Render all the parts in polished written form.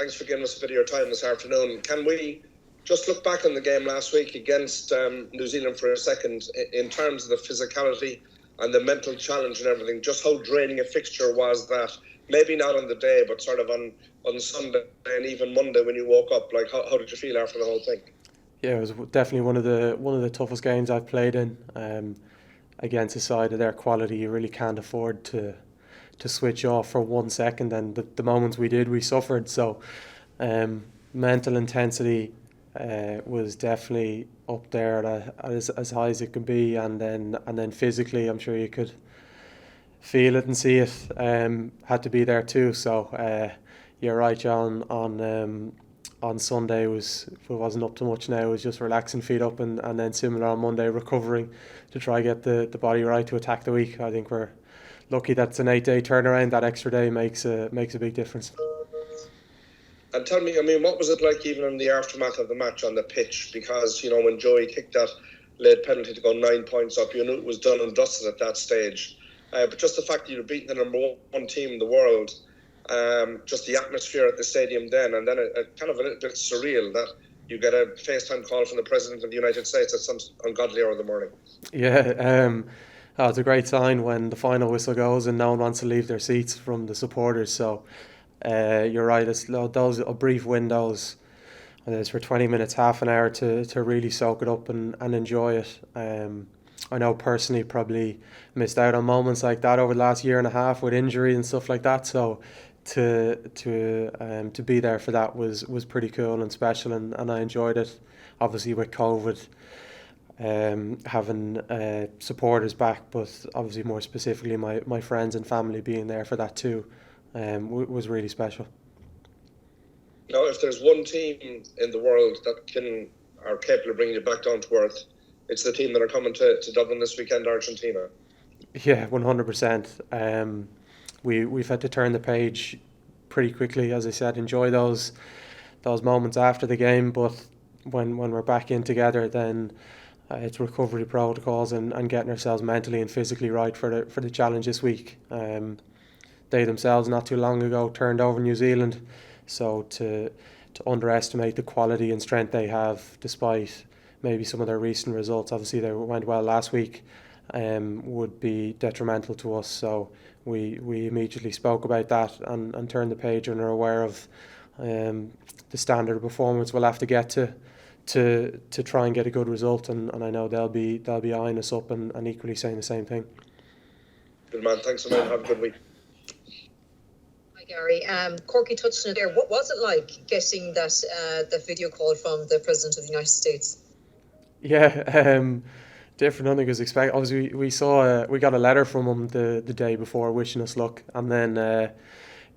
Thanks for giving us a bit of your time this afternoon. Can we just look back on the game last week against New Zealand for a second in terms of the physicality and the mental challenge and everything, just how draining a fixture was that? Maybe not on the day, but sort of on Sunday and even Monday when you woke up. Like, how did you feel after the whole thing? Yeah, it was definitely one of the toughest games I've played in. Against a side of their quality, you really can't afford to switch off for 1 second, and the moments we did, we suffered. So mental intensity was definitely up there as high as it could be, and then physically, I'm sure you could feel it and see it. Had to be there too. So you're right, John. On Sunday it wasn't up to much. Now it was just relaxing, feet up, and then similar on Monday, recovering to try get the body right to attack the week. I think we're lucky that's an 8-day turnaround. That extra day makes a big difference. And tell me, what was it like even in the aftermath of the match on the pitch? Because, when Joey kicked that late penalty to go 9 points up, you knew it was done and dusted at that stage. But just the fact that you're beating the number one team in the world, just the atmosphere at the stadium then, and then it kind of a little bit surreal that you get a FaceTime call from the President of the United States at some ungodly hour of the morning. Yeah, it's a great sign when the final whistle goes and no one wants to leave their seats from the supporters. So you're right, it's those brief windows, whether it's for 20 minutes, half an hour, to really soak it up and enjoy it. I know personally probably missed out on moments like that over the last year and a half with injury and stuff like that. So to be there for that was pretty cool and special, and I enjoyed it. Obviously with COVID, having supporters back, but obviously more specifically my friends and family being there for that too, was really special. Now, if there's one team in the world that are capable of bringing you back down to earth, it's the team that are coming to Dublin this weekend, Argentina. Yeah, 100%. We've had to turn the page pretty quickly, as I said. Enjoy those moments after the game, but when we're back in together, then it's recovery protocols and getting ourselves mentally and physically right for the challenge this week. They themselves not too long ago turned over New Zealand, so to underestimate the quality and strength they have, despite maybe some of their recent results, obviously they went well last week, would be detrimental to us. So we immediately spoke about that and turned the page, and are aware of the standard of performance we'll have to get to try and get a good result, and I know they'll be eyeing us up and equally saying the same thing. Good man, thanks a million, have a good week. Hi Gary, Corky touched on it there. What was it like getting that video call from the President of the United States? Yeah, different than I was expecting. Obviously, we got a letter from him the day before wishing us luck, and then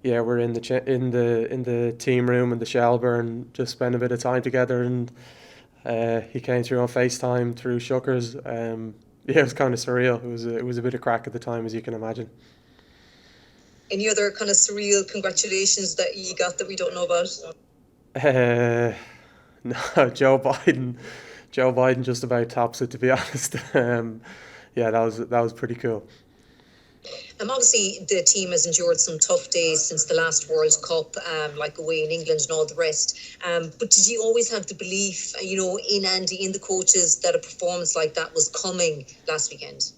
we're in the team room in the Shelburne, just spent a bit of time together, and he came through on FaceTime through Shuckers. It was kind of surreal. It was a bit of crack at the time, as you can imagine. Any other kind of surreal congratulations that you got that we don't know about? No, Joe Biden just about tops it, to be honest. That was pretty cool. Obviously, the team has endured some tough days since the last World Cup, like away in England and all the rest. But did you always have the belief, in Andy, in the coaches, that a performance like that was coming last weekend?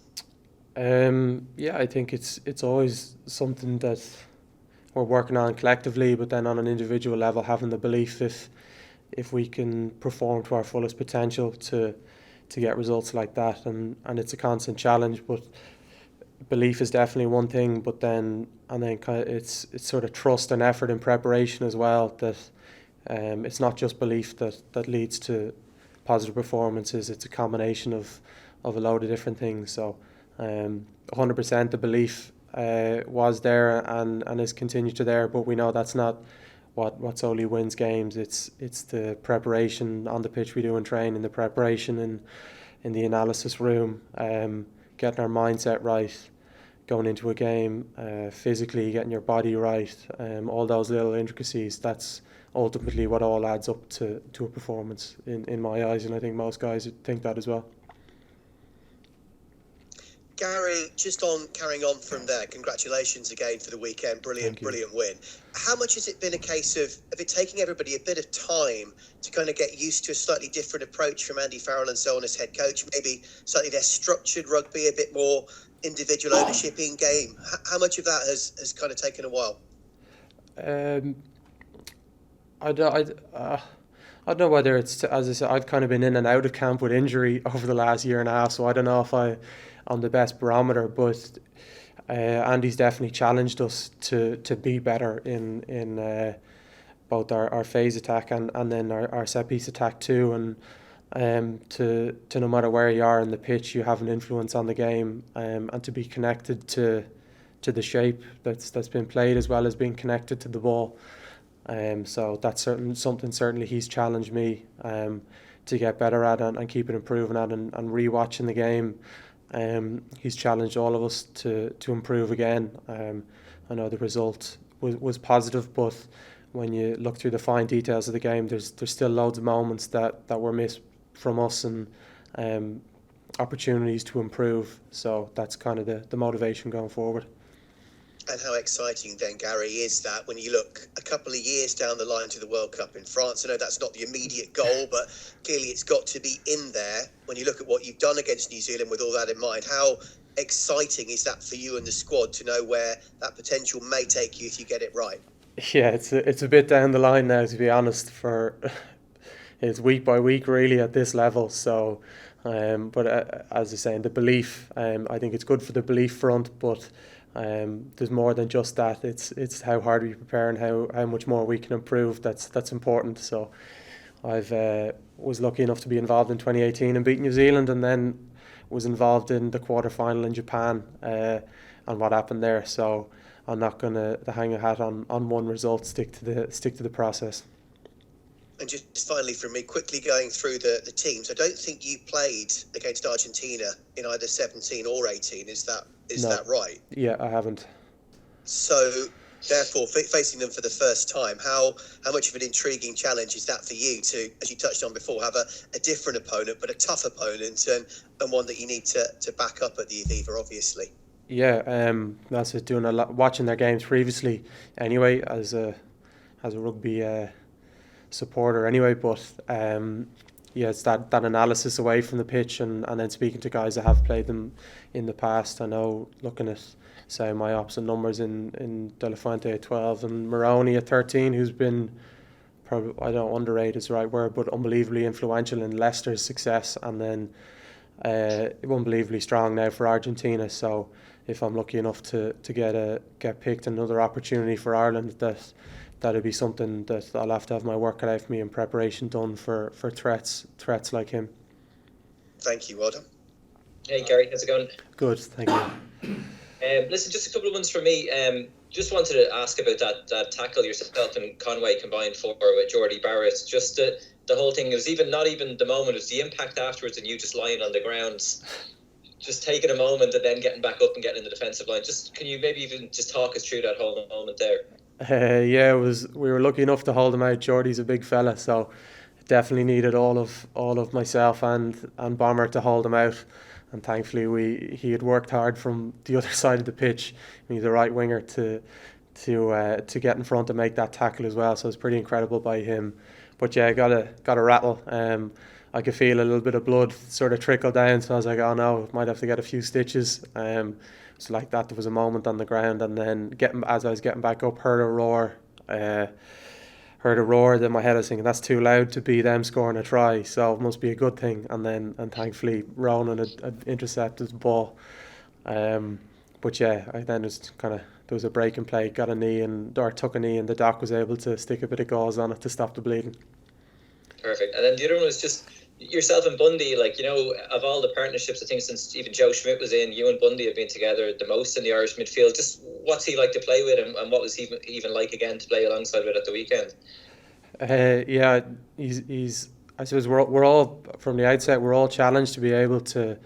I think it's always something that we're working on collectively, but then on an individual level, having the belief if we can perform to our fullest potential to get results like that, and it's a constant challenge. But belief is definitely one thing, but then it's sort of trust and effort and preparation as well, that it's not just belief that leads to positive performances. It's a combination of a load of different things. So 100% the belief was there and is continued to there, but we know that's not what solely wins games. It's the preparation on the pitch we do in training, the preparation in the analysis room, getting our mindset right, going into a game, physically getting your body right, all those little intricacies. That's ultimately what all adds up to a performance in my eyes, and I think most guys think that as well. Garry, just on carrying on from there, congratulations again for the weekend. Brilliant win. How much has it been a case of it taking everybody a bit of time to kind of get used to a slightly different approach from Andy Farrell and so on as head coach, maybe slightly less structured rugby, a bit more individual ownership in game? How much of that has kind of taken a while? I don't know whether it's, as I said, I've kind of been in and out of camp with injury over the last year and a half, so I don't know if I'm the best barometer, but Andy's definitely challenged us to be better in both our phase attack and then our set piece attack too, and to no matter where you are in the pitch, you have an influence on the game, and to be connected to the shape that's been played as well as being connected to the ball. So that's something certainly he's challenged me to get better at and keep it improving at, and rewatching the game. He's challenged all of us to improve again. I know the result was positive, but when you look through the fine details of the game, there's still loads of moments that were missed from us, and opportunities to improve. So that's kind of the motivation going forward. And how exciting then, Garry, is that when you look a couple of years down the line to the World Cup in France? I know that's not the immediate goal, but clearly it's got to be in there. When you look at what you've done against New Zealand with all that in mind, how exciting is that for you and the squad to know where that potential may take you if you get it right? Yeah, it's a bit down the line now, to be honest. It's week by week really at this level. So, but as I say, the belief, I think it's good for the belief front, but there's more than just that. It's how hard we prepare and how much more we can improve. That's important. So I've was lucky enough to be involved in 2018 and beat New Zealand, and then was involved in the quarter final in Japan and what happened there. So I'm not going to hang a hat on one result. Stick to the process. And just finally from me, quickly going through the teams, I don't think you played against Argentina in either 17 or 18. Is that right? Yeah, I haven't. So therefore, facing them for the first time, how much of an intriguing challenge is that for you to, as you touched on before, have a different opponent, but a tough opponent, and one that you need to back up at the Aviva, obviously? Yeah, that's it. Doing a lot, watching their games previously, anyway, as a rugby supporter, anyway. But yeah, it's that analysis away from the pitch, and then speaking to guys that have played them in the past. I know, looking at, say, my opposite numbers in De La Fuente at 12 and Moroni at 13, who's been probably, I don't know, underrated is the right word, but unbelievably influential in Leicester's success, and then unbelievably strong now for Argentina. So if I'm lucky enough to get picked, another opportunity for Ireland, that'd be something that I'll have to have my work cut out for me in preparation done for threats like him. Thank you, well done. Hey Garry, how's it going? Good, thank you. Listen, just a couple of ones from me. Just wanted to ask about that tackle yourself and Conway combined for with Jordy Barrett. Just the whole thing, it was not even the moment, it was the impact afterwards and you just lying on the ground, just taking a moment and then getting back up and getting in the defensive line. Just can you maybe even just talk us through that whole moment there? Yeah, we were lucky enough to hold him out. Jordy's a big fella, so definitely needed all of myself and Bomber to hold him out, and thankfully he had worked hard from the other side of the pitch. He's a right winger to get in front and make that tackle as well, so it's pretty incredible by him. But yeah, got a rattle. I could feel a little bit of blood sort of trickle down, so I was like, oh no, might have to get a few stitches. So like that, there was a moment on the ground, and then as I was getting back up, heard a roar. Then my head was thinking, that's too loud to be them scoring a try, so it must be a good thing. And thankfully Ronan had intercepted the ball. But yeah, I then just there was a break in play, took a knee, and the doc was able to stick a bit of gauze on it to stop the bleeding. Perfect. And then the other one was just yourself and Bundee, of all the partnerships, I think since even Joe Schmidt was in, you and Bundee have been together the most in the Irish midfield. Just what's he like to play with, and what was he even like again to play alongside with at the weekend? Yeah, he's I suppose we're all, from the outset, we're all challenged to be able to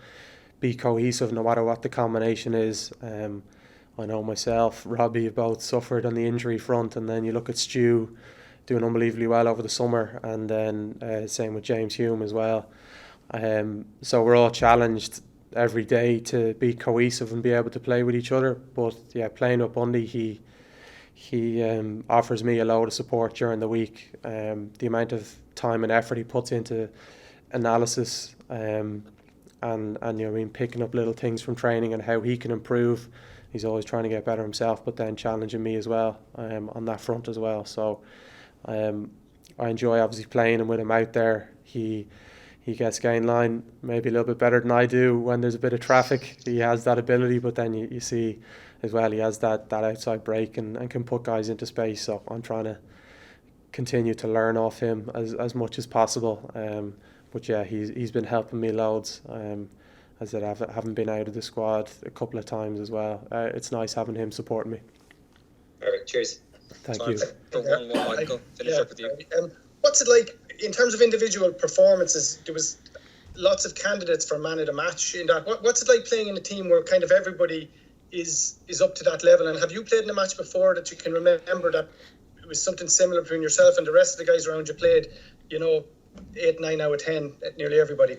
be cohesive no matter what the combination is. I know myself, Robbie have both suffered on the injury front, and then you look at Stu doing unbelievably well over the summer, and then same with James Hume as well. So we're all challenged every day to be cohesive and be able to play with each other. But yeah, playing with Bundee, he offers me a load of support during the week. The amount of time and effort he puts into analysis, and you know what I mean, picking up little things from training and how he can improve. He's always trying to get better himself, but then challenging me as well, on that front as well. So I enjoy obviously playing him with him out there. He gets gain line maybe a little bit better than I do when there's a bit of traffic. He has that ability, but then you see as well he has that outside break and can put guys into space. So I'm trying to continue to learn off him as much as possible. But yeah, he's been helping me loads. As I haven't been out of the squad a couple of times as well. It's nice having him supporting me. Perfect. Cheers. Thank you. For one more, Michael, finish up with you. What's it like in terms of individual performances? There was lots of candidates for man of the match in that. What's it like playing in a team where kind of everybody is up to that level? And have you played in a match before that you can remember that it was something similar between yourself and the rest of the guys around you played, 8, 9 out of 10 at nearly everybody?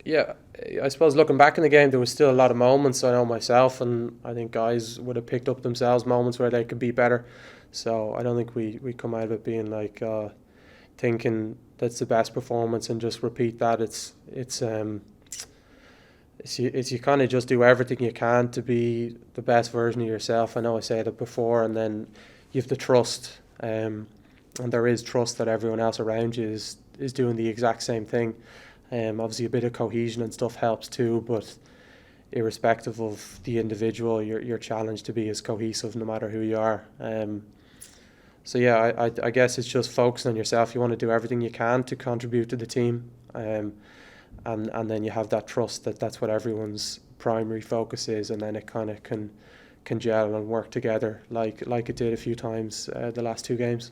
Yeah, I suppose looking back in the game, there was still a lot of moments, I know myself, and I think guys would have picked up themselves moments where they could be better. So I don't think we come out of it being like thinking that's the best performance and just repeat that. It's you kind of just do everything you can to be the best version of yourself. I know I said it before, and then you have to trust, and there is trust that everyone else around you is doing the exact same thing. Obviously a bit of cohesion and stuff helps too, but irrespective of the individual, you're challenged to be as cohesive no matter who you are. So yeah, I guess it's just focusing on yourself. You want to do everything you can to contribute to the team, and then you have that trust that that's what everyone's primary focus is, and then it kind of can gel and work together like it did a few times the last 2 games.